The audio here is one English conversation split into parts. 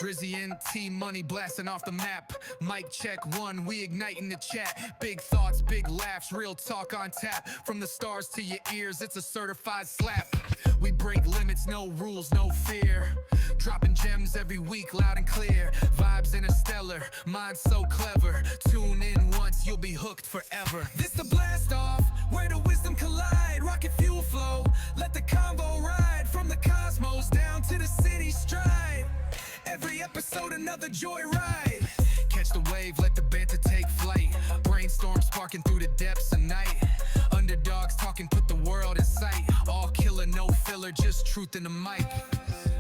Drizzy T-Money blasting off the map. Mic check one, we igniting the chat. Big thoughts, big laughs, real talk on tap. From the stars to your ears, it's a certified slap. We break limits, no rules, no fear. Dropping gems every week, loud and clear. Vibes interstellar, mind so clever. Tune in once, you'll be hooked forever. This the blast off, where the wisdom collide. Rocket fuel flow, let the convo ride. From the cosmos down to the city stride. Every episode another joyride. Catch the wave, let the banter take flight. Brainstorm sparking through the depths of night. Underdogs talking, put the world in sight. All killer, no filler, just truth in the mic.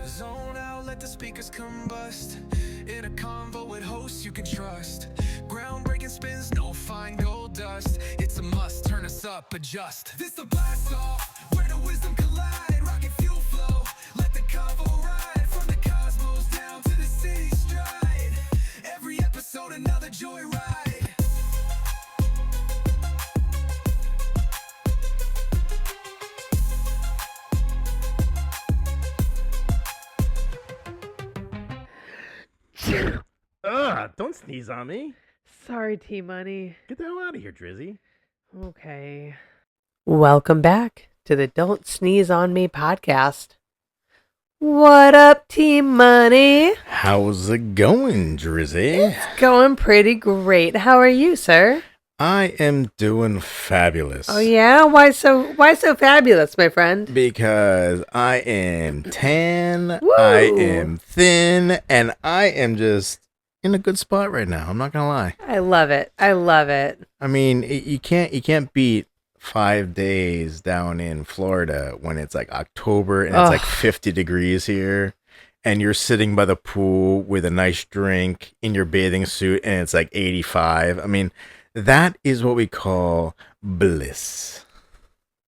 Zone out, let the speakers combust. In a convo with hosts you can trust. Groundbreaking spins, no fine gold dust. It's a must, turn us up, adjust. This the blast off, where the wisdom collide. Rocket fuel flow, let the convo ride. From the cosmos down to the city stride. Every episode another joyride. Don't sneeze on me. Sorry, T-Money. Get the hell out of here, Drizzy. Okay. Welcome back to the Don't Sneeze on Me podcast. What up, T-Money? How's it going, Drizzy? It's going pretty great. How are you, sir? I am doing fabulous. Oh yeah? Why so fabulous, my friend? Because I am tan, Woo! I am thin, and I am just in a good spot right now. I'm not gonna lie. I love it. I love it. I mean, you can't beat 5 days down in Florida when it's like October and it's like 50 degrees here, and you're sitting by the pool with a nice drink in your bathing suit, and it's like 85. I mean, that is what we call bliss.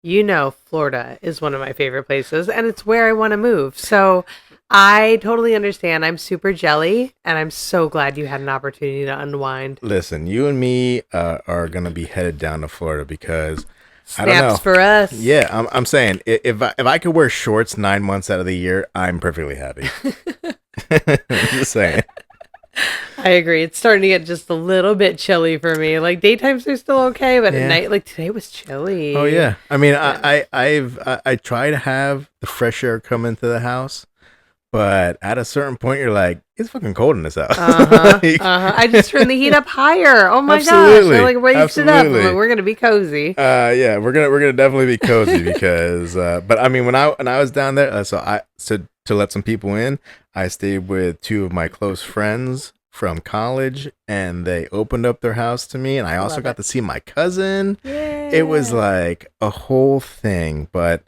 You know, Florida is one of my favorite places, and it's where I want to move. So I totally understand. I'm super jelly, and I'm so glad you had an opportunity to unwind. Listen, you and me are gonna be headed down to Florida because I don't know. Snaps for us. Yeah, I'm saying if I could wear shorts 9 months out of the year, I'm perfectly happy. I'm just saying. I agree. It's starting to get just a little bit chilly for me. Like daytimes are still okay, but Yeah. at night, like today was chilly. Oh yeah. I mean, I try to have the fresh air come into the house, but at a certain point, you're like, it's fucking cold in this house. I just turned the heat up higher. Oh my Absolutely. gosh! I like raised it up. I'm Absolutely. like, we're gonna be cozy. Yeah, we're gonna definitely be cozy because. But I mean, when I was down there, so to let some people in, I stayed with two of my close friends from college, and they opened up their house to me, and I also got to see my cousin. Yeah. It was like a whole thing, but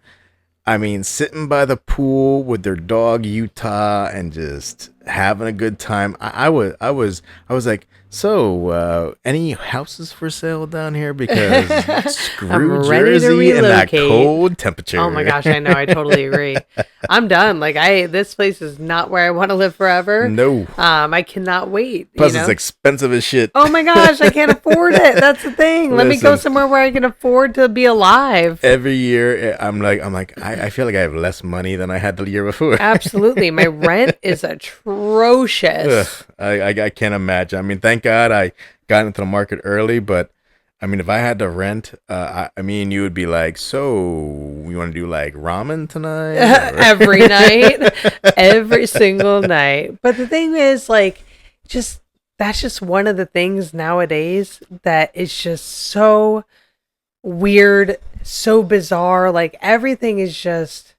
I mean, sitting by the pool with their dog Utah and just having a good time. I was like, so any houses for sale down here? Because screw I'm ready to Jersey and that relocate. cold temperature. Oh my gosh, I know. I totally agree. I'm done. Like this place is not where I want to live forever. No. I cannot wait. Plus, it's expensive as shit. Oh my gosh, I can't afford it. That's the thing. Let me go Listen. somewhere where I can afford to be alive. Every year, I'm like, I feel like I have less money than I had the year before. Absolutely. My rent is atrocious. I can't imagine. I mean, thank God I got into the market early, but I mean, if I had to rent, I mean, you would be like, so you want to do like ramen tonight? Every night, every single night. But the thing is, like, that's just one of the things nowadays that is just so weird, so bizarre. Like, everything is just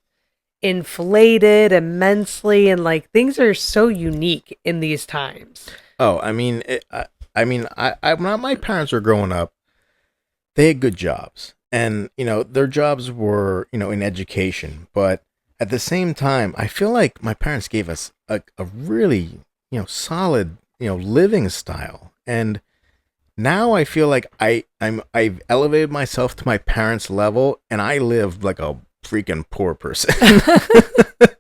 inflated immensely, and like things are so unique in these times. Oh, I mean, when my parents were growing up, they had good jobs, and their jobs were in education. But at the same time, I feel like my parents gave us a really solid living style, and now I feel like I've elevated myself to my parents' level, and I live like a freaking poor person.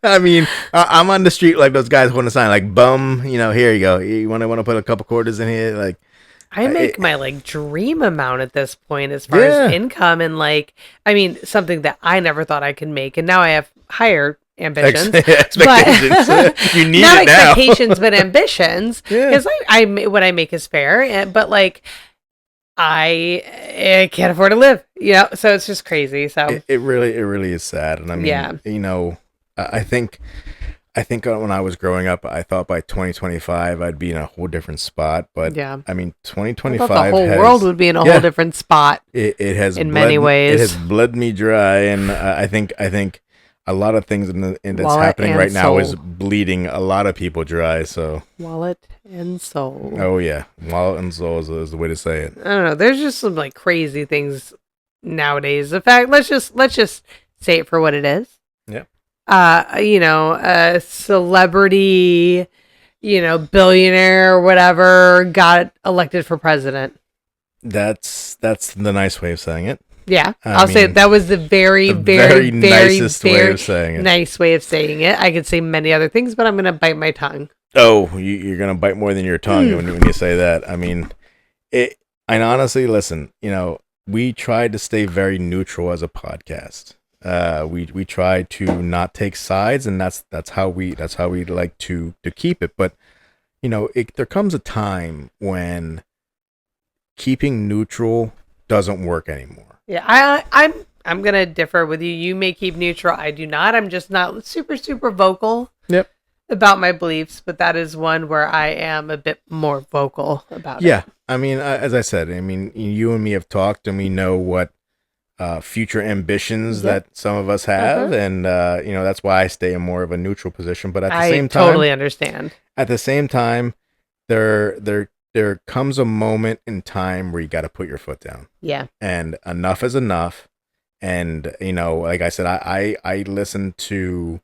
I mean, I'm on the street like those guys holding a sign like bum. Here you go. You want to put a couple quarters in here, like. I make my like dream amount at this point as far as income, and like, I mean, something that I never thought I could make, and now I have higher ambitions. Expectations. But You need not it now. expectations, but ambitions. Yeah. Because what I make is fair, but like I can't afford to live. So it's just crazy. So It really is sad. And I mean, Yeah. I think when I was growing up, I thought by 2025 I'd be in a whole different spot. But Yeah. I mean, I 2025 thought the whole has, world would be in a yeah, whole different spot. it has in bled, many ways. It has bled me dry, and I think a lot of things that's Wallet happening and right now is soul. bleeding a lot of people dry. So Wallet and soul. oh yeah, wallet and soul is the way to say it. I don't know. There's just some like crazy things nowadays. In fact, let's just say it for what it is. Yeah. A celebrity, billionaire or whatever got elected for president. That's the nice way of saying it. Yeah, I I'll say mean, that was the very, the very, very, nicest way very of saying it. nice way of saying it. I could say many other things, but I'm going to bite my tongue. Oh, you're gonna bite more than your tongue when you say that. I mean, it. And honestly, listen, we tried to stay very neutral as a podcast. We try to not take sides, and that's how we like to keep it. But there comes a time when keeping neutral doesn't work anymore. Yeah, I'm gonna differ with you. You may keep neutral. I do not. I'm just not super, super vocal. Yep. About my beliefs, but that is one where I am a bit more vocal about it. Yeah, I mean, as I said, you and me have talked, and we know what future ambitions that some of us have, and that's why I stay in more of a neutral position. But at the same time, I totally understand. At the same time, there comes a moment in time where you got to put your foot down. Yeah. And enough is enough. And like I said, I listen to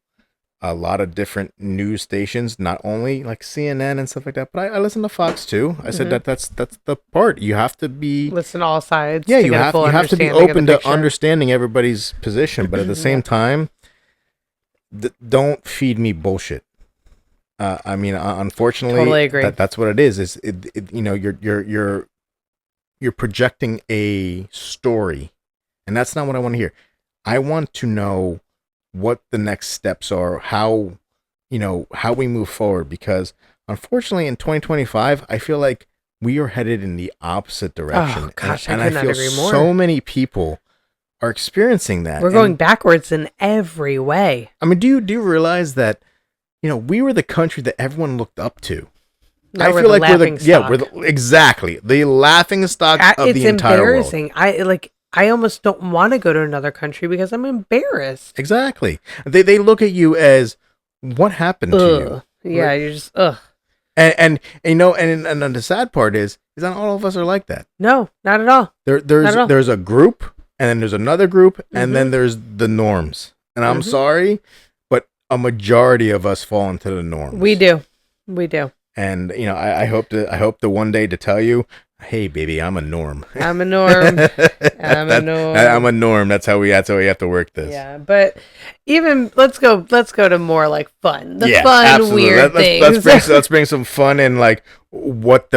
a lot of different news stations, not only like CNN and stuff like that, but I listen to Fox too. I said that's the part. You have to be listen to all sides. Yeah, you have to be open to understanding everybody's position, but at the same time, don't feed me bullshit. I mean, unfortunately, totally agree. That's what it is. You're projecting a story, and that's not what I want to hear. I want to know what the next steps are, how we move forward, because unfortunately in 2025 I feel like we are headed in the opposite direction. Oh gosh, and I I feel agree more. So many people are experiencing that. We're going backwards in every way. I mean, do you realize that we were the country that everyone looked up to? Now I feel like we're exactly the laughing stock of the entire world. It's embarrassing. I almost don't want to go to another country because I'm embarrassed. Exactly. They look at you as, what happened to you? Yeah, you're just ugh. And the sad part is not all of us are like that. No, not at all. There's a group, and then there's another group, and then there's the norms. And I'm sorry, but a majority of us fall into the norms. We do. And I hope to one day to tell you, hey baby, I'm a norm. I'm a norm. I'm a norm. That's how we have to work this. Yeah, but even let's go to more like fun. Fun, absolutely. weird things. Let's bring some fun in, like what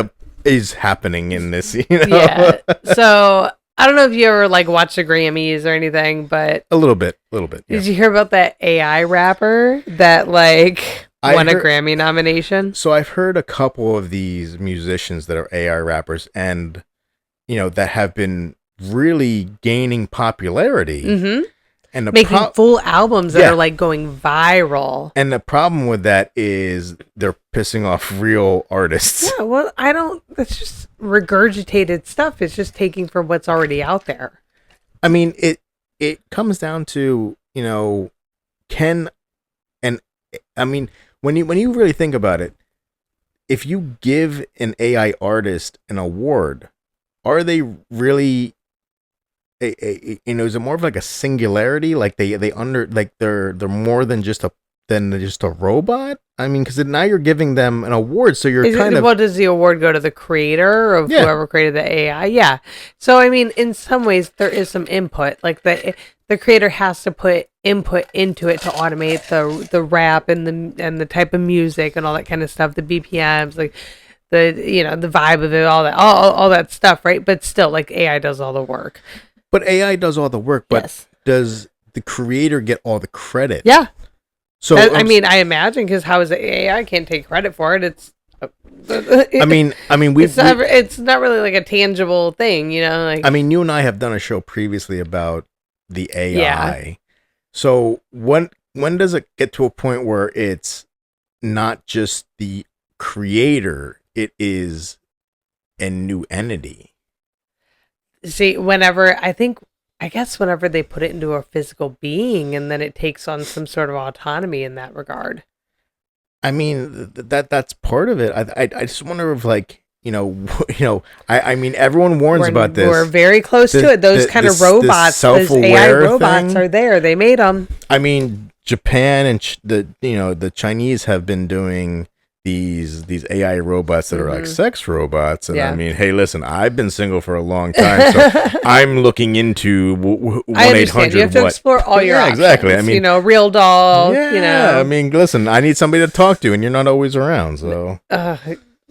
is happening in this. Yeah. So I don't know if you ever like watch the Grammys or anything, but a little bit. Yeah. Did you hear about that AI rapper that won a Grammy nomination? So I've heard a couple of these musicians that are AI rappers, and that have been really gaining popularity, and making full albums that are like going viral. And the problem with that is they're pissing off real artists. Yeah, well, that's just regurgitated stuff. It's just taking from what's already out there. I mean, it comes down to when you really think about it, if you give an AI artist an award, are they really is it more of like a singularity? Like they're more than just a robot? I mean, because now you're giving them an award, so you're Well, does the award go to the creator of whoever created the AI? Yeah. So I mean, in some ways, there is some input. Like the creator has to put input into it to automate the rap and the type of music and all that kind of stuff, the BPMs, like the the vibe of it, all that stuff, right? But still, like AI does all the work. But AI does all the work, but does the creator get all the credit? Yeah. So I mean, I imagine, because how is it AI can't take credit for it? It's I mean, it's not really like a tangible thing, you know. Like, I mean, you and I have done a show previously about the AI. Yeah. So when does it get to a point where it's not just the creator, it is a new entity? see, I guess whenever they put it into a physical being, and then it takes on some sort of autonomy in that regard. I mean, that's part of it. I just wonder if, like, I mean, everyone warns about this. We're very close to it. Those kind of robots, those AI robots are there. They made them. I mean, Japan and the Chinese have been doing these AI robots that are like sex robots, and Yeah. I mean, hey, listen, I've been single for a long time, so I'm looking into 1-800. You have to explore all your options. Exactly. I mean, real doll. Yeah, I mean, listen, I need somebody to talk to, and you're not always around, so.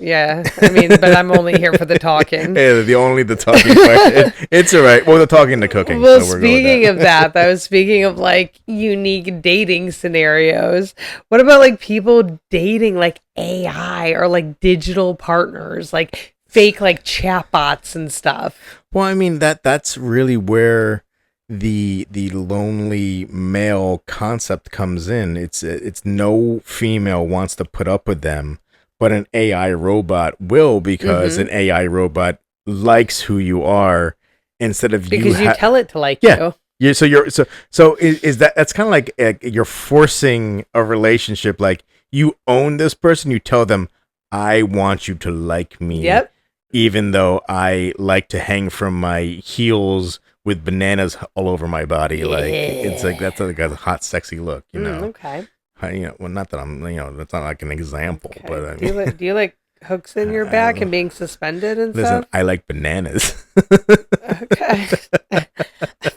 Yeah, I mean, but I'm only here for the talking. Yeah, the talking part. It's all right. Well, the talking, the cooking. Well, so speaking of that, I was speaking of like unique dating scenarios. What about like people dating like AI or like digital partners, like fake like chatbots and stuff? Well, I mean, that's really where the lonely male concept comes in. It's no female wants to put up with them, but an AI robot will, because an AI robot likes who you are instead of because you tell it to like you. you. So is that's kind of like you're forcing a relationship. Like, you own this person, you tell them, I want you to like me. Yep. Even though I like to hang from my heels with bananas all over my body. Like, it's like, that's like a hot, sexy look, you know? Okay. Well, not that I'm, that's not like an example, Okay. but I mean, Do you like hooks in your back and being suspended and listen, stuff? I like bananas. Okay.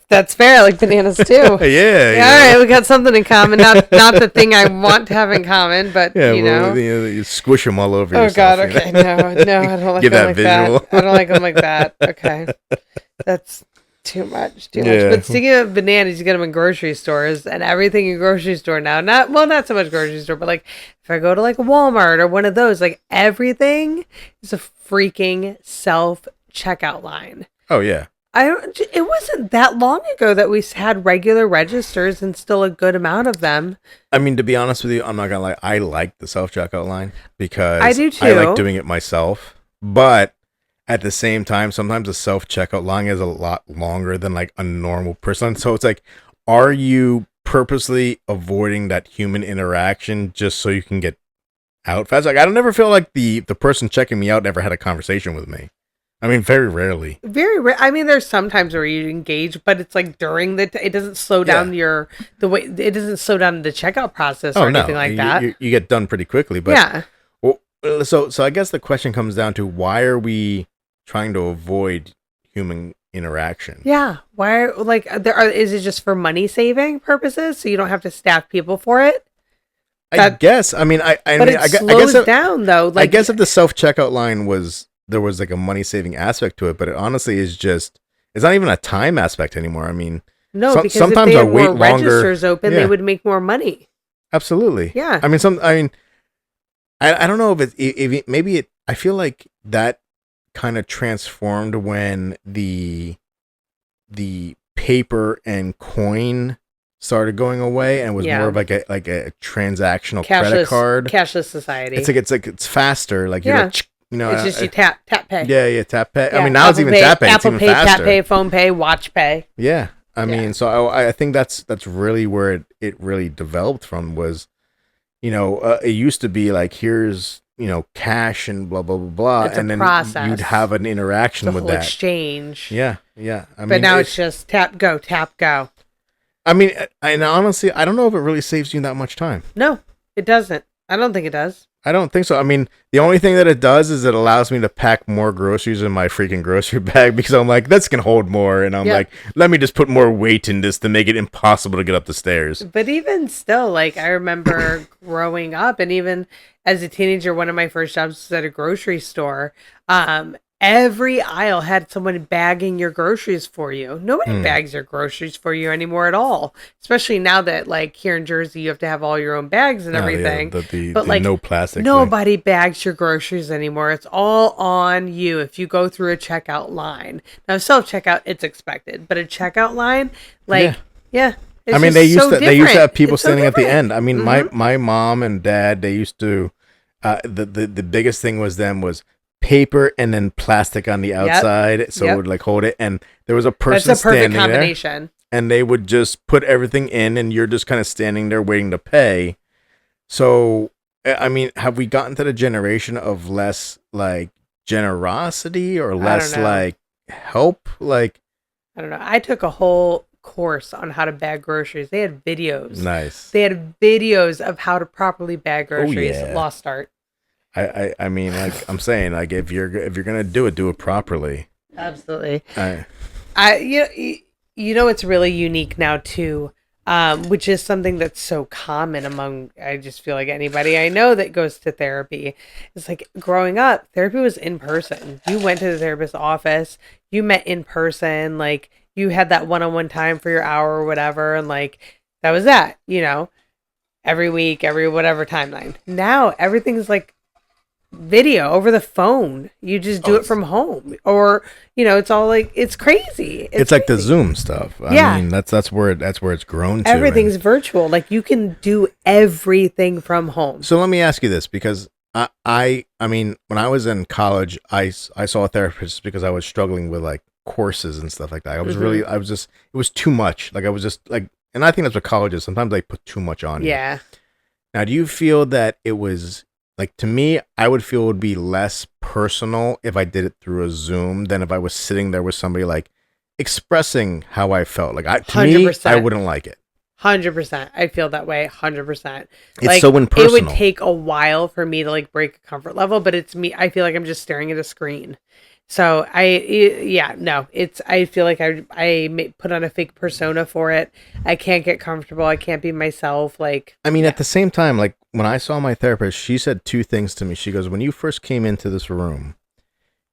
That's fair. I like bananas too. Yeah. All right, we got something in common. Not the thing I want to have in common, but you squish them all over yourself. Oh God. Okay. No, I don't like them like that. I don't like them like that. Okay. That's too much. But speaking of bananas, you get them in grocery stores, and everything in grocery store now. Not so much grocery store, but like if I go to like Walmart or one of those, like everything is a freaking self checkout line. Oh yeah. It wasn't that long ago that we had regular registers, and still a good amount of them. I mean, to be honest with you, I'm not gonna lie. I like the self checkout line because I do too. I like doing it myself. But at the same time, sometimes the self checkout line is a lot longer than like a normal person. So it's like, are you purposely avoiding that human interaction just so you can get out fast? Like, I don't never feel like the person checking me out ever had a conversation with me. I mean, very rarely. Very rare. I mean, there's sometimes where you engage, but it's like during it doesn't slow down it doesn't slow down the checkout process or anything like that. You get done pretty quickly. But yeah. Well, so I guess the question comes down to, why are we trying to avoid human interaction? Yeah. Why? Like, is it just for money saving purposes, so you don't have to staff people for it? I guess. I mean, it slows down though. Like, I guess if the self checkout line there was like a money saving aspect to it, but it honestly is just, it's not even a time aspect anymore. I mean, no, because sometimes if they I had wait more longer. Registers open, they would make more money. Absolutely. Yeah. I mean, I don't know if maybe I feel like that kind of transformed when the paper and coin started going away, and was more of like a transactional credit card, cashless society. It's faster. Like, it's just you tap pay. Yeah, tap pay. Yeah. I mean, now it's even tap pay. Apple it's even Pay, faster. Tap Pay, Phone Pay, Watch Pay. Yeah, I mean, so I think that's really where it really developed from. Was, it used to be like, here's cash and blah blah blah blah, it's and then process. you'd have an interaction with that exchange. Yeah. But now it's just tap go. I mean, and honestly, I don't know if it really saves you that much time. No, it doesn't. I don't think it does. I don't think so. I mean, the only thing that it does is it allows me to pack more groceries in my freaking grocery bag, because I'm like, this can hold more. And I'm like, let me just put more weight in this to make it impossible to get up the stairs. But even still, like, I remember growing up, and even as a teenager, one of my first jobs was at a grocery store. And every aisle had someone bagging your groceries for you. Nobody bags your groceries for you anymore at all. Especially now that like here in Jersey, you have to have all your own bags and everything. But like no plastic. Nobody bags your groceries anymore. It's all on you if you go through a checkout line. Now self-checkout, it's expected, but a checkout line, like I mean, they used to have people standing at the end. I mean, my mom and dad, they used to the biggest thing was paper and then plastic on the outside, so it would like hold it. And there was a person That's a perfect standing combination. there, and they would just put everything in, and you're just kind of standing there waiting to pay. So, I mean, have we gotten to the generation of less like generosity or less like help? Like, I don't know. I took a whole course on how to bag groceries. They had videos. Nice. They had videos of how to properly bag groceries. Oh, yeah. Lost start. I mean, like I'm saying, like if you're gonna do it properly. Absolutely. You know it's really unique now too, which is something that's so common among. I just feel like anybody I know that goes to therapy. It's like growing up, therapy was in person. You went to the therapist's office. You met in person. Like you had that one-on-one time for your hour or whatever, and like that was that. You know, every week, every whatever timeline. Now everything's like video over the phone. You just do it from home, or you know, it's all like it's crazy. It's like the Zoom stuff. I mean, that's where it's grown to. Everything's virtual. Like you can do everything from home. So let me ask you this, because I mean, when I was in college, I saw a therapist because I was struggling with like courses and stuff like that. It was too much. Like I was just like, and I think that's what college is. Sometimes they put too much on you. Yeah. Now, do you feel that it was like, to me, I would feel it would be less personal if I did it through a Zoom than if I was sitting there with somebody like expressing how I felt. Like to 100%. Me, I wouldn't like it. 100%. I feel that way. 100%. It's like, so impersonal. It would take a while for me to like break a comfort level, but it's me. I feel like I'm just staring at a screen. So I feel like I put on a fake persona for it. I can't get comfortable. I can't be myself. Like, I mean, at the same time, like when I saw my therapist, she said two things to me. She goes, when you first came into this room,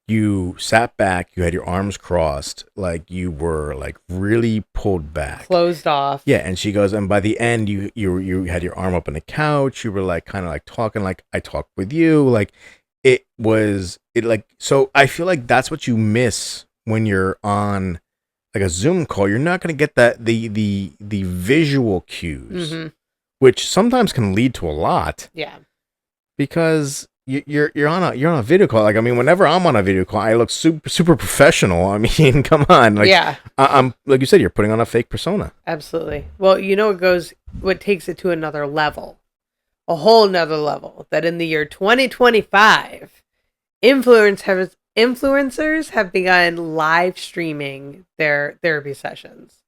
you sat back, you had your arms crossed, like you were like really pulled back, closed off. Yeah. And she goes, and by the end, you had your arm up on the couch. You were like kind of like talking like I talked with you. Like so I feel like that's what you miss when you're on like a Zoom call. You're not going to get that the visual cues, which sometimes can lead to a lot. Yeah, because you're on a video call. Like, I mean, whenever I'm on a video call, I look super professional. I mean, come on. Like, yeah, I'm like you said, you're putting on a fake persona. Absolutely. Well, you know, what takes it to another level, a whole nother level, that in the year 2025, influencers have begun live streaming their therapy sessions.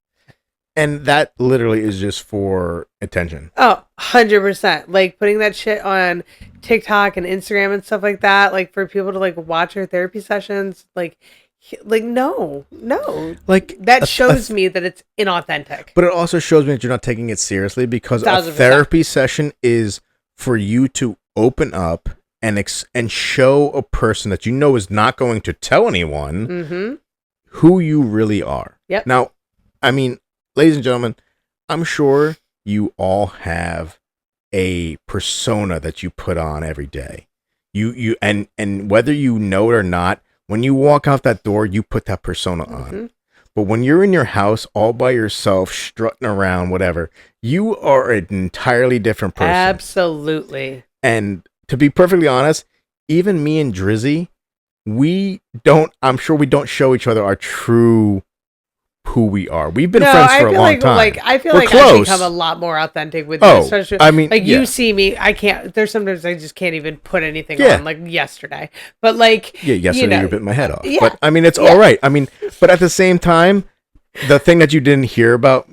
And that literally is just for attention. Oh, 100%. Like putting that shit on TikTok and Instagram and stuff like that, like for people to like watch your therapy sessions, like no. Like that shows me that it's inauthentic. But it also shows me that you're not taking it seriously, because 1,000%. A therapy session is for you to open up and show a person that you know is not going to tell anyone who you really are. Yep. Now, I mean, ladies and gentlemen, I'm sure you all have a persona that you put on every day. You and whether you know it or not, when you walk out that door, you put that persona on. But when you're in your house all by yourself, strutting around, whatever, you are an entirely different person. Absolutely. And to be perfectly honest, even me and Drizzy, I'm sure we don't show each other our true who we are. We've been friends for a long time. I feel like I've become a lot more authentic with you. Especially, I mean, like you see me, I can't. There's sometimes I just can't even put anything on. Like yesterday, but like yesterday you bit my head off. But I mean, it's all right. I mean, but at the same time, the thing that you didn't hear about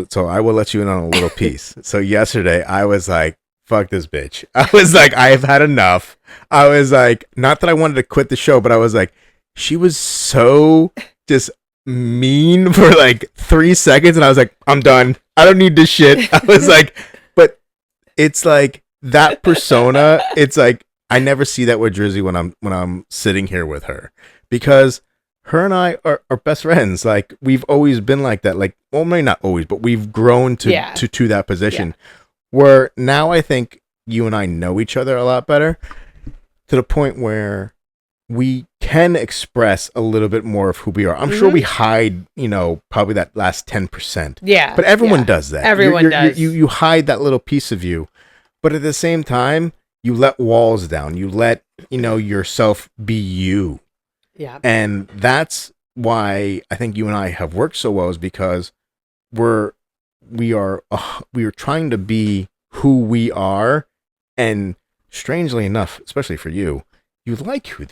so I will let you in on a little piece. So yesterday I was like, fuck this bitch. I was like, I've had enough. I was like, not that I wanted to quit the show, but I was like, she was so just mean for like 3 seconds, and I was like, I'm done. I don't need this shit. I was like, but it's like that persona. It's like I never see that with Drizzy when I'm sitting here with her, because her and I are best friends. Like, we've always been like that. Like, well, maybe not always, but we've grown to Yeah. to that position where now I think you and I know each other a lot better, to the point where we can express a little bit more of who we are. I'm sure we hide, probably that last 10%. Yeah. But everyone does that. Everyone does. You hide that little piece of you. But at the same time, you let walls down. You let, yourself be you. Yeah. And that's why I think you and I have worked so well, is because we are trying to be who we are. And strangely enough, especially for you, you like who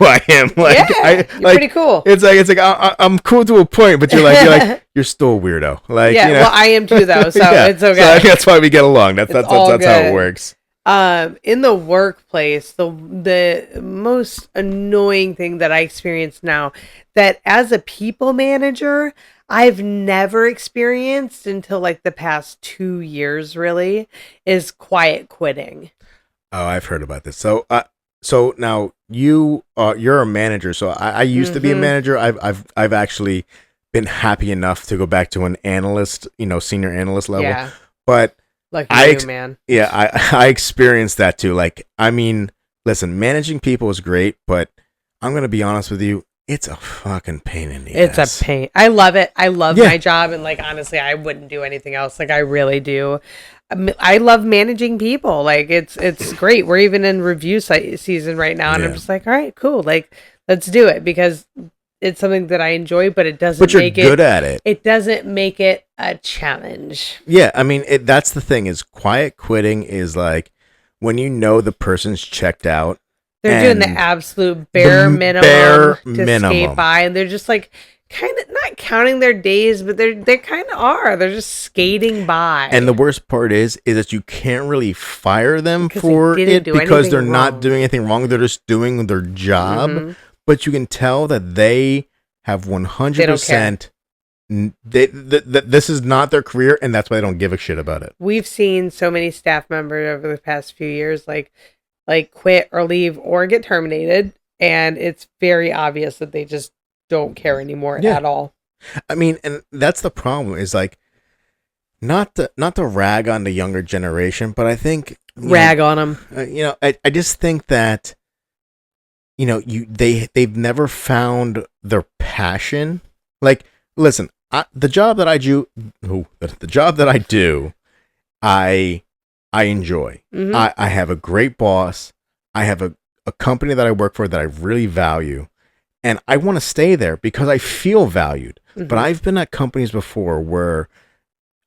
I am. Like, yeah, you're pretty cool. It's like I'm cool to a point, but you're like you're still a weirdo. Like, yeah, well, I am too, though, so it's okay. So that's why we get along. That's how it works. In the workplace, the most annoying thing that I experience now, that as a people manager, I've never experienced until like the past 2 years, really, is quiet quitting. Oh, I've heard about this. So now you're a manager. So I used to be a manager. I've actually been happy enough to go back to an analyst, senior analyst level. Yeah. But Lucky you, man. Yeah, I experienced that too. Like, I mean, listen, managing people is great, but I'm gonna be honest with you, it's a fucking pain in the ass. It's a pain. I love it. I love my job, and like, honestly, I wouldn't do anything else. Like, I really do. I love managing people. Like, it's great. We're even in review season right now, and I'm just like, all right, cool. Like, let's do it, because it's something that I enjoy, but it doesn't. But you're make good at it. It doesn't make it a challenge. Yeah, I mean, that's the thing. Is quiet quitting is like when the person's checked out. They're doing the absolute bare minimum to skate by, and they're just like kind of not counting their days, but they kind of are. They're just skating by. And the worst part is that you can't really fire them for it, because they're not doing anything wrong. They're just doing their job. But you can tell that they have 100%. This is not their career, and that's why they don't give a shit about it. We've seen so many staff members over the past few years, like quit or leave or get terminated, and it's very obvious that they just don't care anymore at all. I mean, and that's the problem, is like not to rag on the younger generation, but I think on them. I just think that they've never found their passion. Like, listen, the job that I do, I enjoy. I have a great boss. I have a company that I work for that I really value, and I want to stay there because I feel valued. But I've been at companies before where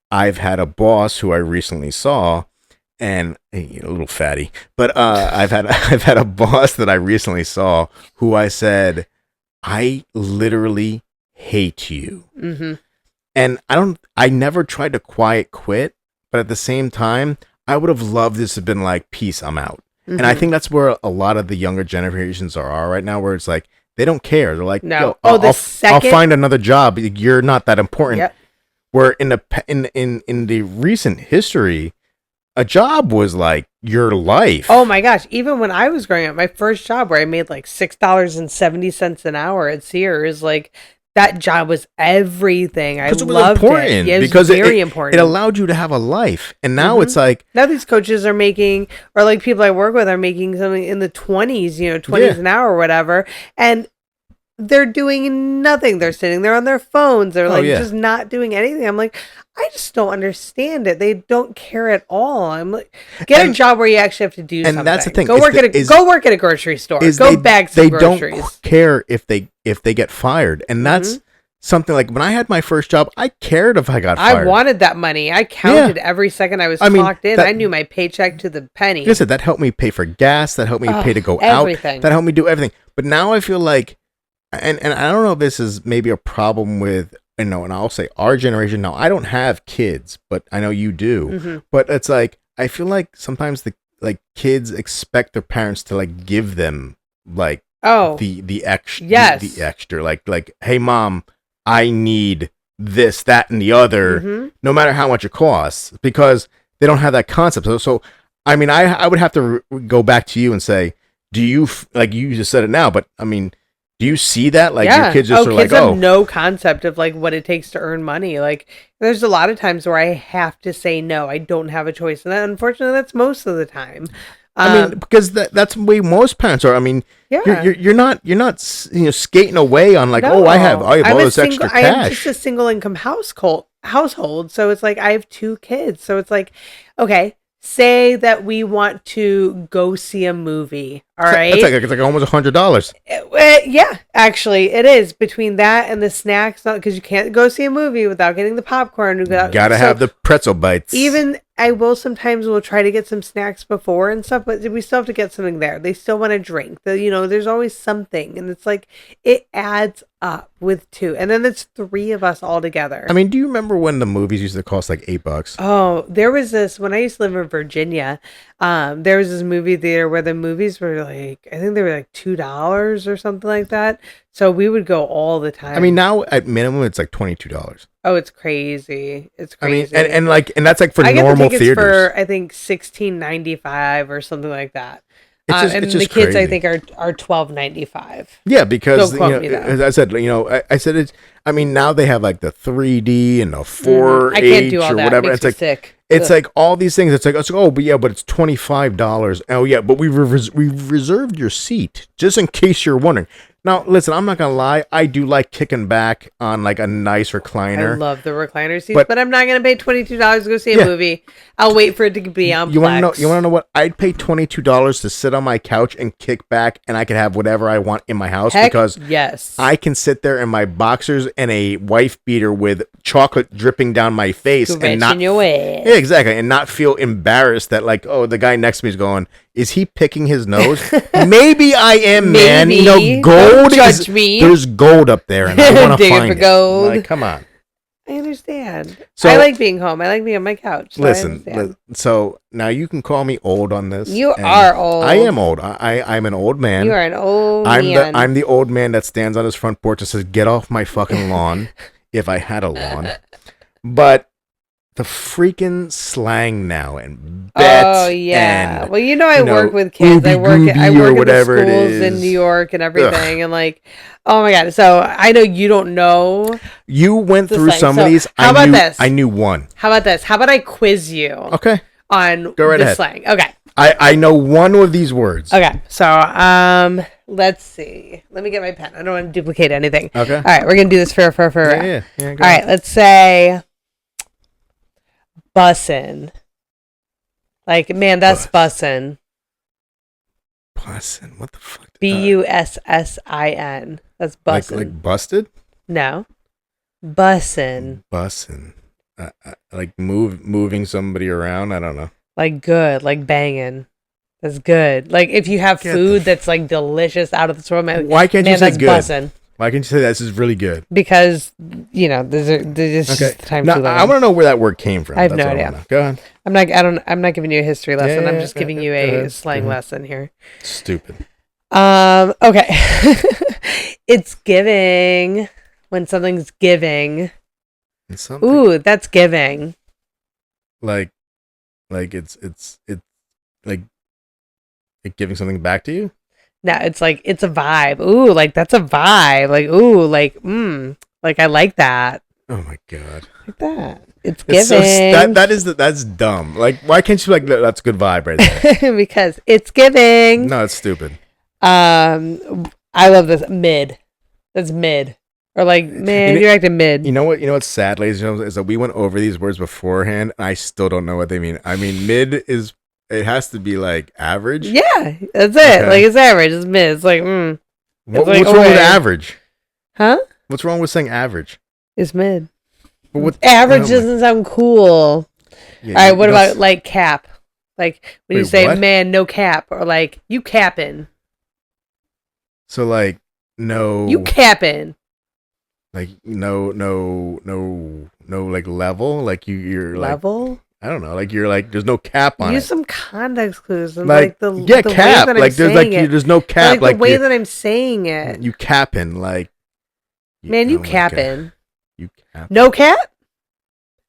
I've had a boss who I recently saw, and a little fatty, but I've had a boss that I recently saw who I said, I literally hate you. And I never tried to quiet quit, but at the same time, I would have loved this to have been like, peace, I'm out. And I think that's where a lot of the younger generations are right now, where it's like, they don't care. They're like, no, I'll find another job. You're not that important. Yep. Where in the recent history, a job was like your life. Oh my gosh. Even when I was growing up, my first job where I made like $6.70 an hour at Sears, like, that job was everything. I loved it. Yeah, it was very important. It allowed you to have a life. And now it's like, now these coaches are making, or like people I work with are making something in the 20s, 20s an hour or whatever. And they're doing nothing. They're sitting there on their phones. They're just not doing anything. I'm like, I just don't understand it. They don't care at all. I'm like, get a job where you actually have to do something. And that's the thing. Go work at a grocery store. Go bag some groceries. They don't care if they get fired. And that's something like, when I had my first job, I cared if I got fired. I wanted that money. I counted every second I was clocked in. I knew my paycheck to the penny. Like I said, that helped me pay for gas. That helped me pay to go everything. out. That helped me do everything. But now I feel like, and I don't know if this is maybe a problem with, and I'll say our generation. Now, I don't have kids, but I know you do. But it's like, I feel like sometimes the kids expect their parents to like give them like the extra, the extra, like, hey mom, I need this, that, and the other, no matter how much it costs, because they don't have that concept. So I mean, I would have to go back to you and say, do you like you just said it now, but I mean, do you see that like your kids just are kids like, have no concept of like what it takes to earn money. Like there's a lot of times where I have to say no. I don't have a choice, and unfortunately, that's most of the time. I mean, because that's the way most parents are. I mean, Yeah. you're not skating away on like, oh, I have all this extra cash. I am just a single income household, so it's like I have 2 kids. So it's like, okay, say that we want to go see a movie. All right, it's like almost $100. Yeah, actually, it is between that and the snacks, because you can't go see a movie without getting the popcorn. Gotta have the pretzel bites. Even I will sometimes will try to get some snacks before and stuff, but we still have to get something there. They still want to drink. There's always something, and it's like it adds up with 2, and then it's 3 of us all together. I mean, do you remember when the movies used to cost like $8? Oh, there was this when I used to live in Virginia. There was this movie theater where the movies were like, I think they were like $2 or something like that. So we would go all the time. I mean, now at minimum it's like $22. Oh, it's crazy. It's crazy. I mean, and that's like for I normal get the tickets theaters. for I think $16.95 or something like that. It's and just the kids crazy. I think are $12.95. Yeah, because Don't quote me though. as I said, I said it's. I mean, now they have like the 3D and the 4H I can't do all or that. whatever. It makes It's me like sick. it's like all these things. It's like oh, but it's $25. Oh yeah, but we've reserved your seat just in case you're wondering. Now, listen, I'm not gonna lie. I do like kicking back on like a nice recliner. I love the recliner seats, but I'm not gonna pay $22 to go see a movie. I'll wait for it to be on. You want to know what? I'd pay $22 to sit on my couch and kick back, and I could have whatever I want in my house. Heck, because yes, I can sit there in my boxers and a wife beater with chocolate dripping down my face and not exactly, and not feel embarrassed that like, oh, the guy next to me is going, is he picking his nose? Maybe I am, man. Gold. Don't judge me. There's gold up there, and I want to find for gold. Like, come on. I understand. So, I like being home. I like being on my couch. So listen, so now you can call me old on this. You are old. I am old. I'm an old man. You are an old man. I'm the old man that stands on his front porch and says, "Get off my fucking lawn," if I had a lawn. But the freaking slang now and bets. Oh yeah. And, well, I work with kids. I work in the schools in New York and everything. Ugh. And like, oh my god. So I know you don't know. You went through slang. some of these. How about this? I knew one. How about this? How about I quiz you? Okay. On Go right the ahead. Slang. Okay. I know one of these words. Okay. So let's see. Let me get my pen. I don't want to duplicate anything. Okay. All right. We're gonna do this for yeah. All right. Let's say bussin'. Like, man, that's bussin'. Bussin'? What the fuck? Bussin. That's bussin'. Like busted? No. Bussin'. Bussin'. Like moving somebody around? I don't know. Like good. Like banging. That's good. Like if you have food that's like delicious out of the store. Why can't you say good? Bussin'. Why can't you say this is really good? Because there's just the time now, too long. I want to know where that word came from. I have no idea. Go ahead. I'm not giving you a history lesson. Yeah, I'm just giving you a slang lesson here. Stupid. Okay. It's giving when something's giving. Ooh, that's giving. Like it's like giving something back to you? No, it's like it's a vibe. Ooh, like that's a vibe. Like ooh, like like I like that. Oh my god. Like that. It's giving. That's dumb. Like why can't you like that's a good vibe right there? Because it's giving. No, it's stupid. I love this mid. That's mid. Or like, man, you're acting mid. You know what's sad, ladies and gentlemen, is that we went over these words beforehand and I still don't know what they mean. I mean, mid is it has to be like average. Yeah, that's it. Okay. Like it's average. It's mid. It's like what's wrong with average? Huh? What's wrong with saying average? It's mid. But average doesn't sound cool. Yeah, all right, what about like cap? Like when you say what? Man, no cap, or like you capping. So like no. You capping. Like no like level. Like you're level. Like, I don't know. Like you're like there's no cap on it. Use some context clues. And like the cap. Like there's no cap. Like the way that I'm saying it. You capping like. Man, you capping. You cap. No cap.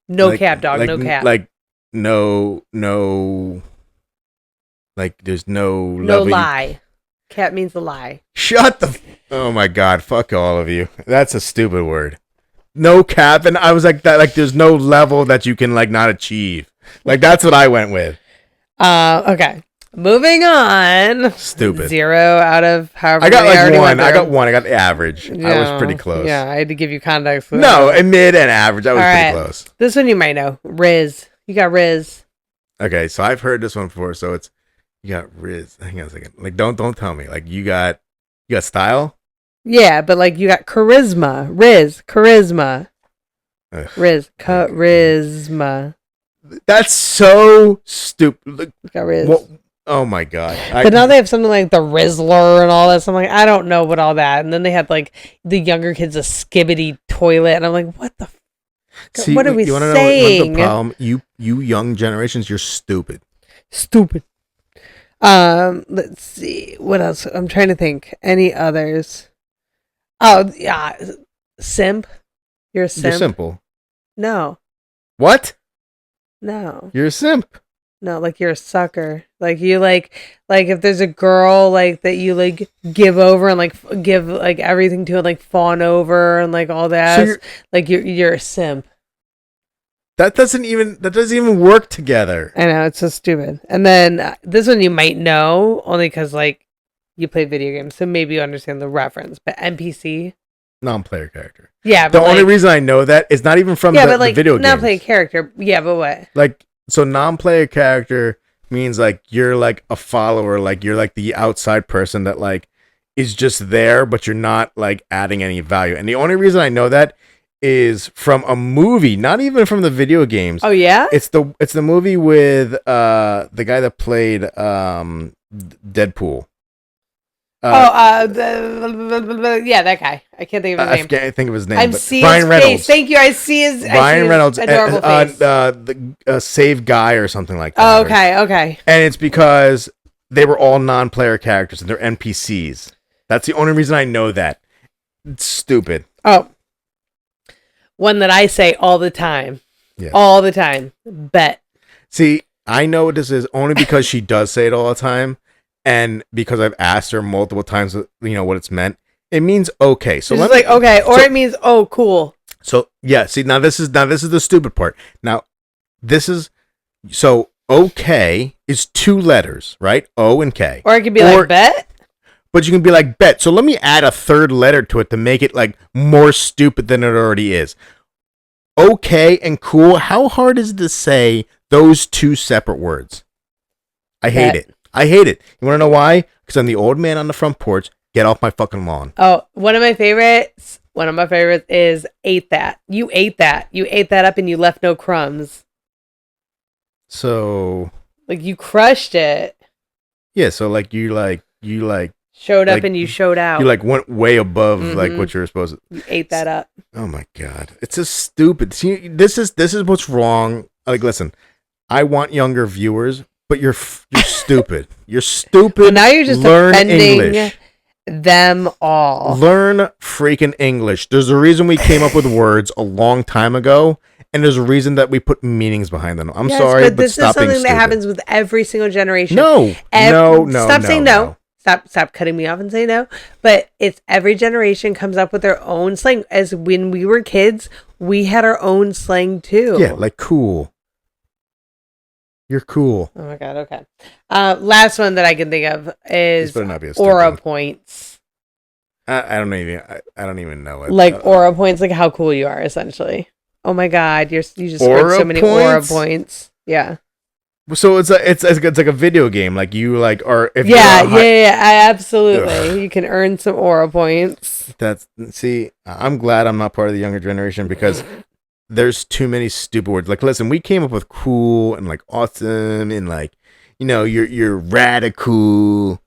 No cap, dog. No cap. Like no. Like there's no No level. lie. Cap means a lie. Shut the. Oh my god! Fuck all of you. That's a stupid word. No cap, and I was like that. Like there's no level that you can like not achieve. Like that's what I went with. Okay. Moving on. Stupid. 0 out of however I got many like already one. went I got through. one. I got the average. I was pretty Yeah. close. Yeah, I had to give you context. For No, that. a mid and average. I was All pretty right. close. This one you might know. Riz. You got Riz. Okay, so I've heard this one before. So it's you got Riz. Hang on a second. Like don't tell me. Like you got style. Yeah, but like you got charisma. Riz. Charisma. Ugh. Riz. Charisma. That's so stupid. Look, You got Riz. what? Oh my god. But now they have something like the Rizzler and all that. So I'm like, I don't know what all that. And then they had like the younger kids a skibbity toilet, and I'm like, what the? See, what are we you wanna saying? know what's the problem? You young generations, you're stupid. Stupid. Let's see what else. I'm trying to think. Any others? Oh yeah, simp. You're a simp. You're simple. No, What? no, You're a simp. no. Like you're a sucker. Like you like if there's a girl like that you like give over and like give like everything to and like fawn over and like all that. So you're- Like you're a simp. That doesn't even work together. I know, it's so stupid. And then this one you might know only because like you play video games, so maybe you understand the reference. But NPC, Non-player character. yeah. The But only like, reason I know that is not even from yeah, the, but like the video games. not play a character. Yeah, but what? Like so, non-player character means like you're like a follower, like you're like the outside person that like is just there, but you're not like adding any value. And the only reason I know that is from a movie, not even from the video games. Oh yeah. It's the movie with the guy that played Deadpool. Yeah, that guy. I can't think of his I name. can't think of his name. I but see Ryan his Reynolds. face. Thank you. I see his Ryan Reynolds, adorable face. the Save Guy or something like that. Oh, okay, okay. And it's because they were all non-player characters and they're NPCs. That's the only reason I know that. It's stupid. Oh, one that I say all the time. Yeah. All the time. Bet. See, I know what this is only because she does say it all the time, and because I've asked her multiple times, what it's meant. It means okay. So It's let just me, like okay, or so- it means oh cool. So yeah, see now this is the stupid part. Now this is so okay is 2 letters, right? O and K. Or it could be Or- like bet. But you can be like bet. So let me add a 3rd letter to it to make it like more stupid than it already is. Okay and cool. How hard is it to say those 2 separate words? I hate Bet. it. I hate it. You want to know why? Because I'm the old man on the front porch. Get off my fucking lawn. Oh, one of my favorites is ate that. You ate that. You ate that up and you left no crumbs. So Like you crushed it. yeah. So like you Showed up Like, and you showed out. like went way above like Mhm. what you were supposed to. You ate that up. Oh my god, it's just stupid. See, this is what's wrong. Like, listen, I want younger viewers, but you're stupid. You're stupid. Well, now you're just Learn offending English. them all. Learn freaking English. There's a reason we came up with words a long time ago, and there's a reason that we put meanings behind them. I'm Yes, sorry, but this stop is being something stupid. that happens with every single generation. No, no. Stop saying no. Stop cutting me off and say no. But it's every generation comes up with their own slang. As when we were kids, we had our own slang too. Yeah, like cool. You're cool. Oh my god. Okay. Last one that I can think of is This better not be a stupid aura one. points. I don't even know it. Like aura points, like how cool you are, essentially. Oh my god, you just scored Aura so many aura points? points. Yeah. So it's like a video game. Like you like are if Yeah, you're absolutely. Ugh. You can earn some aura points. I'm glad I'm not part of the younger generation because there's too many stupid words. Like, listen, we came up with cool and like awesome and like, you're radical.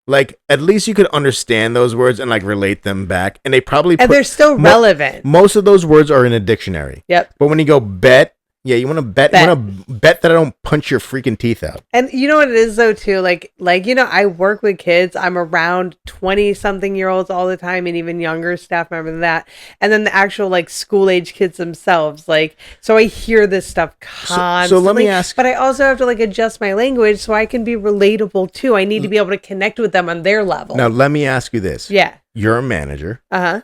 Like, at least you could understand those words and like relate them back. And they probably And they're still relevant. most of those words are in a dictionary. Yep. But when you go bet You want to bet. You want to bet that I don't punch your freaking teeth out. And you know what it is though too, like I work with kids. I'm around 20-something-year-olds all the time, and even younger staff member than that. And then the actual like school age kids themselves, like so I hear this stuff constantly. So let me ask, but I also have to like adjust my language so I can be relatable too. I need to be able to connect with them on their level. Now let me ask you this. Yeah, you're a manager. I'm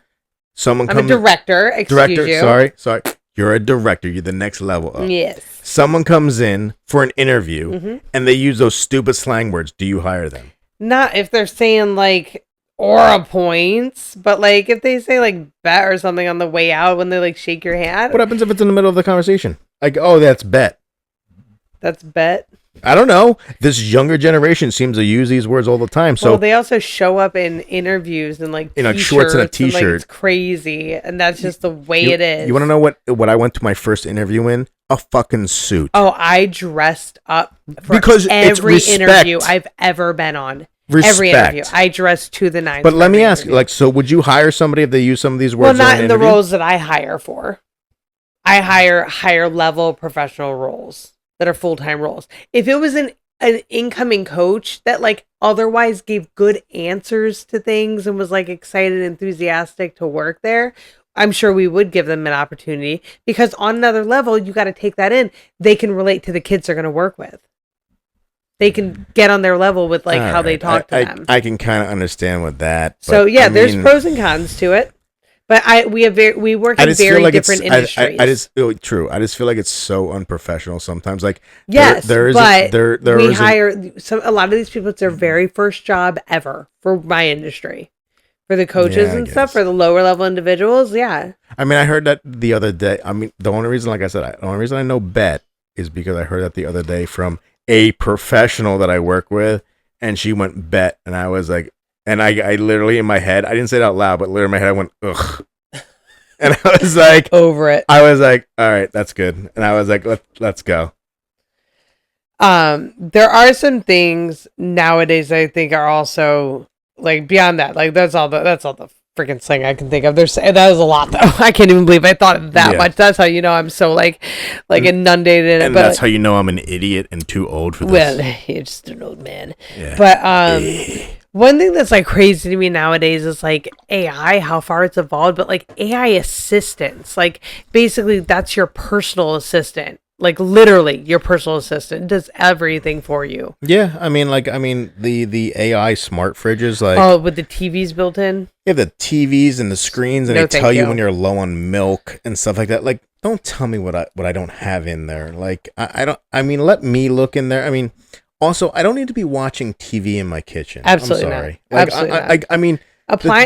a director. Excuse you. Sorry. You're a director. You're the next level up. Yes. Someone comes in for an interview and they use those stupid slang words. Do you hire them? Not if they're saying like aura points, but like if they say like bet or something on the way out when they like shake your hand. What happens if it's in the middle of the conversation? Like, oh, that's bet. That's bet. I don't know. This younger generation seems to use these words all the time. So they also show up in interviews and like shorts and a t-shirt. And, like, it's crazy, and that's just the way it is. You want to know what I went to my first interview in? A fucking suit. Oh, I dressed up for because every interview I've ever been on. Every interview, I dressed to the nines. But let me ask you, like, so would you hire somebody if they use some of these words? Well, not in the roles that I hire for. I hire higher level professional roles that are full-time roles. If it was an incoming coach that like otherwise gave good answers to things and was like excited, enthusiastic to work there, I'm sure we would give them an opportunity, because on another level, you got to take that in. They can relate to the kids they're going to work with. They can get on their level with like how they talk to them. I can kind of understand with that. So yeah, there's pros and cons to it. But we work in very different industries. True. I just feel like it's so unprofessional sometimes. Like yes, a lot of these people. It's their very first job ever for my industry, for the coaches and stuff, for the lower level individuals. Yeah. I mean, I heard that the other day. I mean, the only reason, like I said, the only reason I know bet is because I heard that the other day from a professional that I work with, and she went bet, and I was like. And I literally in my head, I didn't say it out loud, but literally in my head, I went, ugh. And I was like, over it. I was like, all right, that's good. And I was like, let's go. There are some things nowadays I think are also like beyond that. Like that's all the freaking slang I can think of. That was a lot though. I can't even believe I thought of that much. That's how you know I'm so like inundated in it. And that's how you know I'm an idiot and too old for this. Well, you're just an old man. Yeah. But one thing that's like crazy to me nowadays is like AI, how far it's evolved, but like AI assistants, like basically that's your personal assistant. Like literally your personal assistant does everything for you. Yeah. I mean, the AI smart fridges, like. Oh, with the TVs built in? You have the TVs and the screens and they tell you when you're low on milk and stuff like that. Like, don't tell me what I don't have in there. Like, I mean, let me look in there. I mean, also, I don't need to be watching TV in my kitchen. Absolutely I'm sorry. Not. Like, absolutely not. I mean,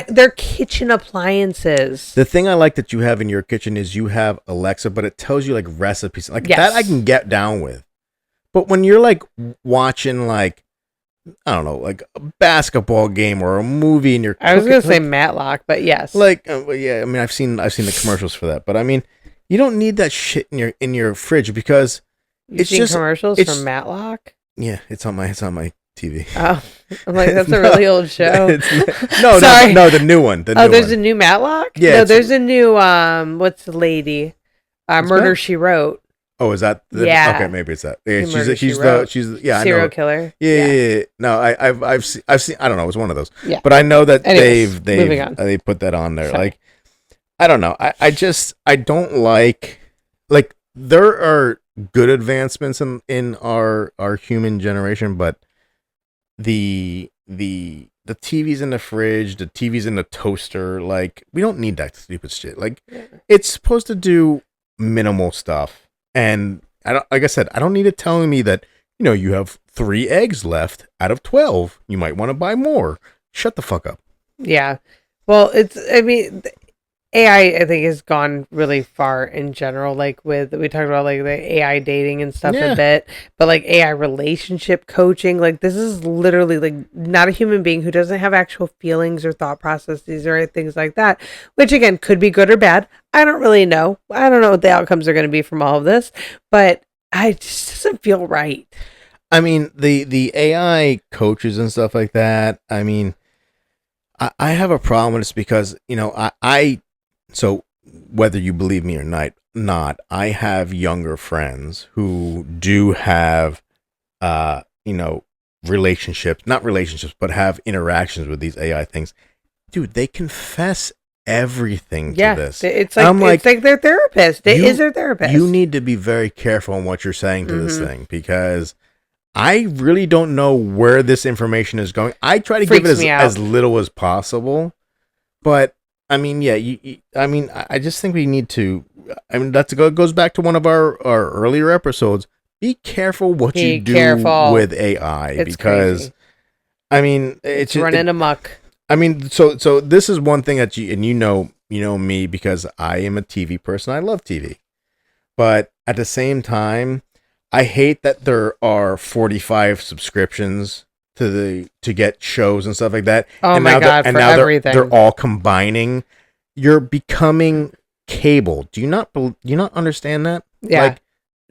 they're kitchen appliances. The thing I like that you have in your kitchen is you have Alexa, but it tells you like recipes. Like that I can get down with. But when you're like watching like, I don't know, like a basketball game or a movie and you're I was going to say Matlock, but yes. Like, yeah, I mean, I've seen the commercials for that, but I mean, you don't need that shit in your fridge because You've seen commercials for Matlock? Yeah, it's on my TV. Oh, I'm like, that's a really old show. No, the new one. There's a new Matlock? Yeah. No, there's a new, what's the lady? Murder, She Wrote. Oh, is that? Yeah. Okay, maybe it's that. Yeah, she's serial killer. Yeah. No, I've seen. I don't know. It was one of those. Yeah. But I know that Anyways, they put that on there. Sorry. Like, I don't know. I don't like there are good advancements in our human generation, but the TVs in the fridge, the TVs in the toaster, like we don't need that stupid shit. Like it's supposed to do minimal stuff. And like I said, I don't need it telling me that, you have 3 eggs left out of 12. You might want to buy more. Shut the fuck up. Yeah. Well, AI, I think, has gone really far in general. Like we talked about like the AI dating and stuff a bit, but like AI relationship coaching, like this is literally like not a human being who doesn't have actual feelings or thought processes or things like that, which again could be good or bad. I don't really know. I don't know what the outcomes are going to be from all of this, but it just doesn't feel right. I mean, the AI coaches and stuff like that. I mean, I have a problem with this because so whether you believe me or not, I have younger friends who do have, you know, relationships, not relationships, but have interactions with these AI things. Dude, they confess everything to this. It's And like, I'm like, it's like their therapist. It is their therapist. you need to be very careful on what you're saying to this thing, because I really don't know where this information is going. I try to give it as little as possible, but I mean, yeah, I mean, I just think we need to. I mean, goes back to one of our earlier episodes. Be careful what you do with AI, because crazy. I mean, it's running amok. I mean, so this is one thing that you know me, because I am a TV person. I love TV, but at the same time, I hate that there are 45 subscriptions to get shows and stuff like that. Oh and my God, for everything. They're all combining. You're becoming cable. Do you not understand that? Yeah.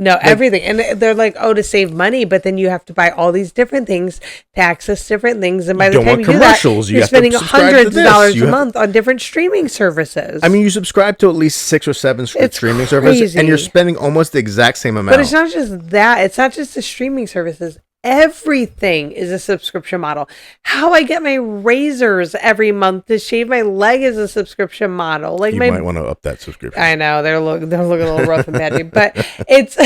Everything. And they're like, oh, to save money, but then you have to buy all these different things to access different things. And by the time you do that, you're spending hundreds of dollars a month on different streaming services. I mean, you subscribe to at least 6 or 7 streaming services, and you're spending almost the exact same amount. But it's not just that. It's not just the streaming services. Everything is a subscription model. How I get my razors every month to shave my leg is a subscription model. Like, you might want to up that subscription. I know they're looking a little rough and patchy, but it's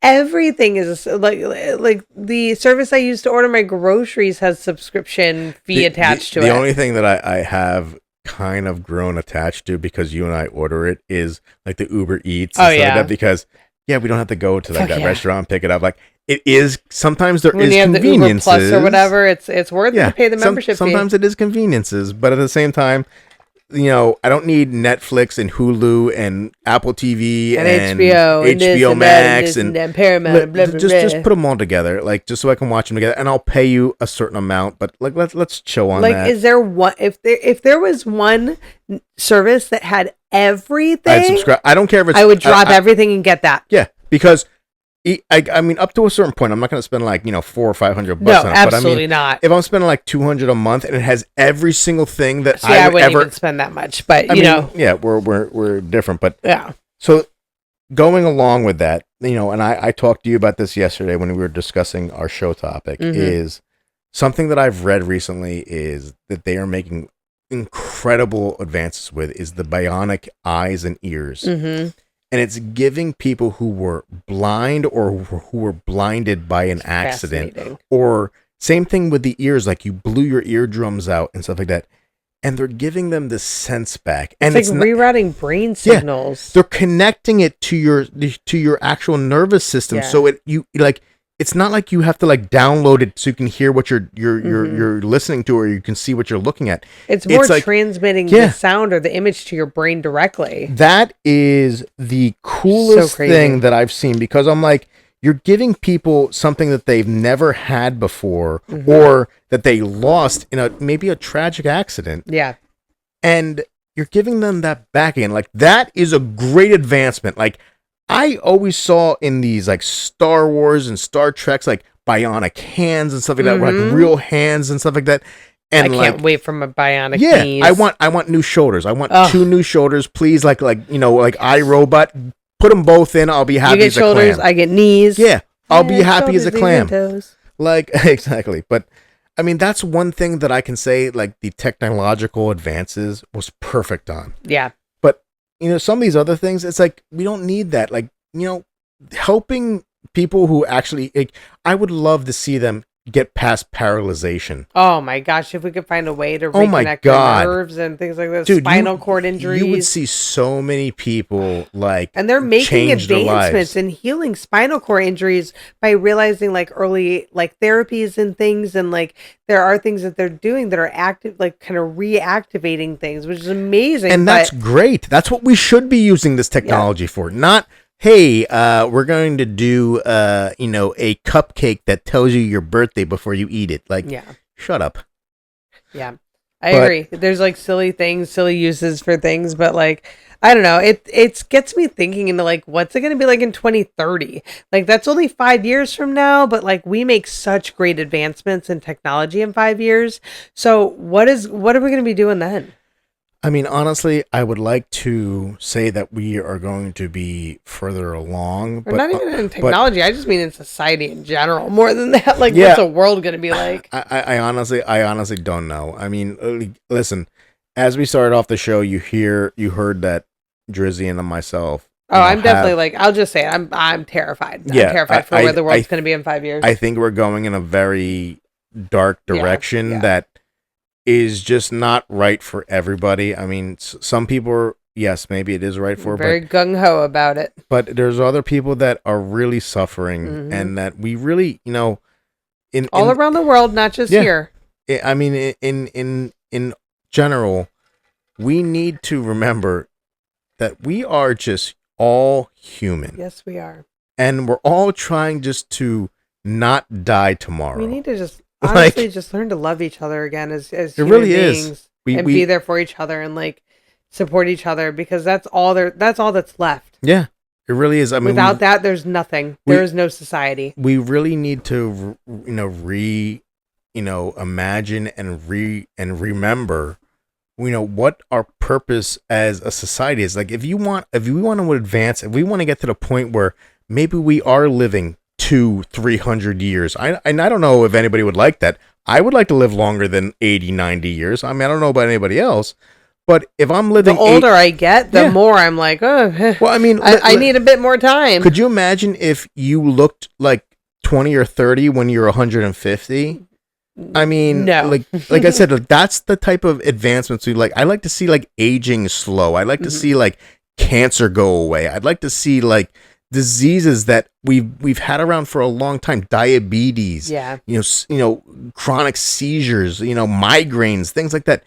everything is like the service I use to order my groceries has subscription fee attached to it. The only thing that I have kind of grown attached to, because you and I order it, is like the Uber Eats. And stuff like that, because we don't have to go to that restaurant and pick it up. Like, it is sometimes there when is conveniences the Uber Plus or whatever. It's worth it to pay the membership fee. Sometimes it is conveniences, but at the same time, you know, I don't need Netflix and Hulu and Apple TV and HBO Max and Paramount. Just put them all together, like, just so I can watch them together, and I'll pay you a certain amount. But like, let's chill on that. Like, is there one? If there was one service that had everything, I'd subscribe. I don't care if it's. I would drop everything and get that. Yeah, because. I mean, up to a certain point, I'm not going to spend like, $400 or $500 on it. No, absolutely not. If I'm spending like $200 a month and it has every single thing that I wouldn't even spend that much, but yeah, we're different, but yeah. So going along with that, and I talked to you about this yesterday when we were discussing our show topic, is something that I've read recently is that they are making incredible advances with is the bionic eyes and ears. Mm-hmm. And it's giving people who were blind or who were blinded by an accident, or same thing with the ears, like you blew your eardrums out and stuff like that. And they're giving them the sense back. And it's like rerouting brain signals. They're connecting it to your actual nervous system. Yeah. So it's not like you have to like download it so you can hear what you're listening to, or you can see what you're looking at. It's more like transmitting the sound or the image to your brain directly. That is the coolest thing that I've seen, because I'm like, you're giving people something that they've never had before, or that they lost in maybe a tragic accident. Yeah. And you're giving them that back again. Like, that is a great advancement. Like, I always saw in these like Star Wars and Star Treks like bionic hands and stuff like that, like real hands and stuff like that. And I can't wait for my bionic knees. I want new shoulders. I want 2 new shoulders, please. Like iRobot. Put them both in. I'll be happy as a clam. You get shoulders. I get knees. Yeah, I'll be happy as a clam. Like, exactly. But I mean, that's one thing that I can say. Like, the technological advances was perfect on. Yeah. Some of these other things, it's like, we don't need that. Like, helping people who actually, like, I would love to see them get past paralyzation. Oh my gosh, if we could find a way to reconnect the nerves and things like that. Dude, spinal cord injuries. You would see so many people like, and they're making advancements in healing spinal cord injuries by realizing like early like therapies and things, and like there are things that they're doing that are active, like kind of reactivating things, which is amazing. And that's great. That's what we should be using this technology for. Not, hey, we're going to do, a cupcake that tells you your birthday before you eat it. Like, shut up. Yeah, I agree. There's like silly uses for things, but like, I don't know. It gets me thinking into like, what's it going to be like in 2030? Like, that's only 5 years from now, but like, we make such great advancements in technology in 5 years. So what are we going to be doing then? I mean, honestly, I would like to say that we are going to be further along, Or not even in but technology. I just mean in society in general. More than that, like what's yeah, the world going to be like? I honestly don't know. I mean, listen, as we started off the show, you heard that Drizzy and myself, Oh, I'm definitely like, I'll just say it, I'm terrified. I'm yeah, terrified for where the world's going to be in 5 years. I think we're going in a very dark direction yeah. that is just not right for everybody. I mean, some people are, yes, maybe it is right for, very gung ho about it. but there's other people that are really suffering, and that we really, in all around the world, not just here. I mean, in general, we need to remember that we are just all human. Yes, we are. And we're all trying just to not die tomorrow. We need to just honestly just learn to love each other again as human really beings, and be there for each other and like support each other, because that's all that's left. Yeah, it really is. I mean, without that, there's nothing. There is no society. We really need to, imagine and remember, what our purpose as a society is. Like, if we want to advance, if we want to get to the point where maybe we are living 200-300 years. I don't know if anybody would like that. I would like to live longer than 80-90 years. I mean, I don't know about anybody else, but if I'm living, the older I get, the more I'm like, oh, well, I mean, I need a bit more time. Could you imagine if you looked like 20 or 30 when you're 150? I mean, no. like I said, that's the type of advancements we like. I like to see like aging slow. I like to see like cancer go away. I'd like to see like diseases that we've had around for a long time, diabetes, chronic seizures, migraines, things like that.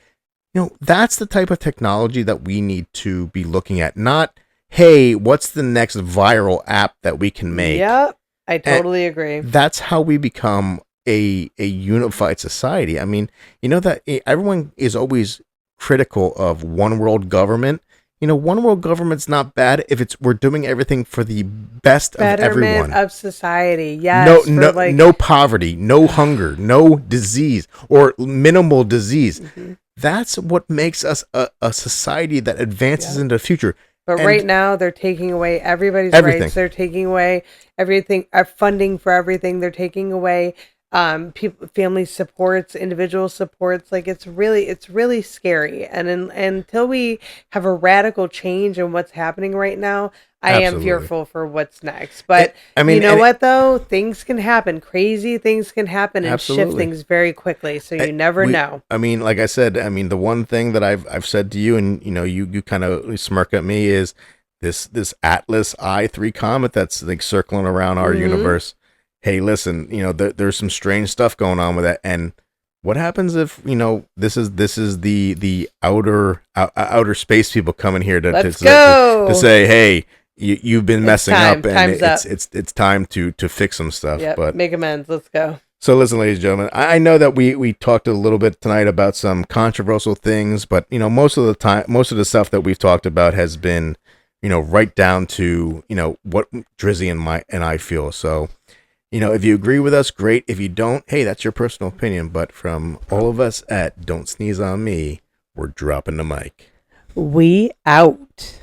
That's the type of technology that we need to be looking at. Not, hey, what's the next viral app that we can make? Yep, I totally agree. That's how we become a unified society. I mean, that everyone is always critical of one world government. One world government's not bad if we're doing everything for the best of everyone. Of society, yes. No poverty, no hunger, no disease, or minimal disease. That's what makes us a society that advances into the future. But right now, they're taking away everybody's rights. They're taking away everything, funding for everything. They're taking away family supports, individual supports. Like, it's really scary. And until we have a radical change in what's happening right now, I am fearful for what's next. But what though? Things can happen. Crazy things can happen and shift things very quickly. So you never know. I mean, like I said, the one thing that I've said to you, and you kind of smirk at me, is this Atlas I-3 comet that's like circling around our universe. Hey, listen, there's some strange stuff going on with that. And what happens if, this is the outer space people coming here to say, hey, you've been messing up, and it's time to fix some stuff. Yep, but make amends. Let's go. So listen, ladies and gentlemen, I know that we talked a little bit tonight about some controversial things, but most of the stuff that we've talked about has been, right down to what Drizzy and I feel. So, if you agree with us, great. If you don't, hey, that's your personal opinion. But from all of us at Don't Sneeze on Me, we're dropping the mic. We out.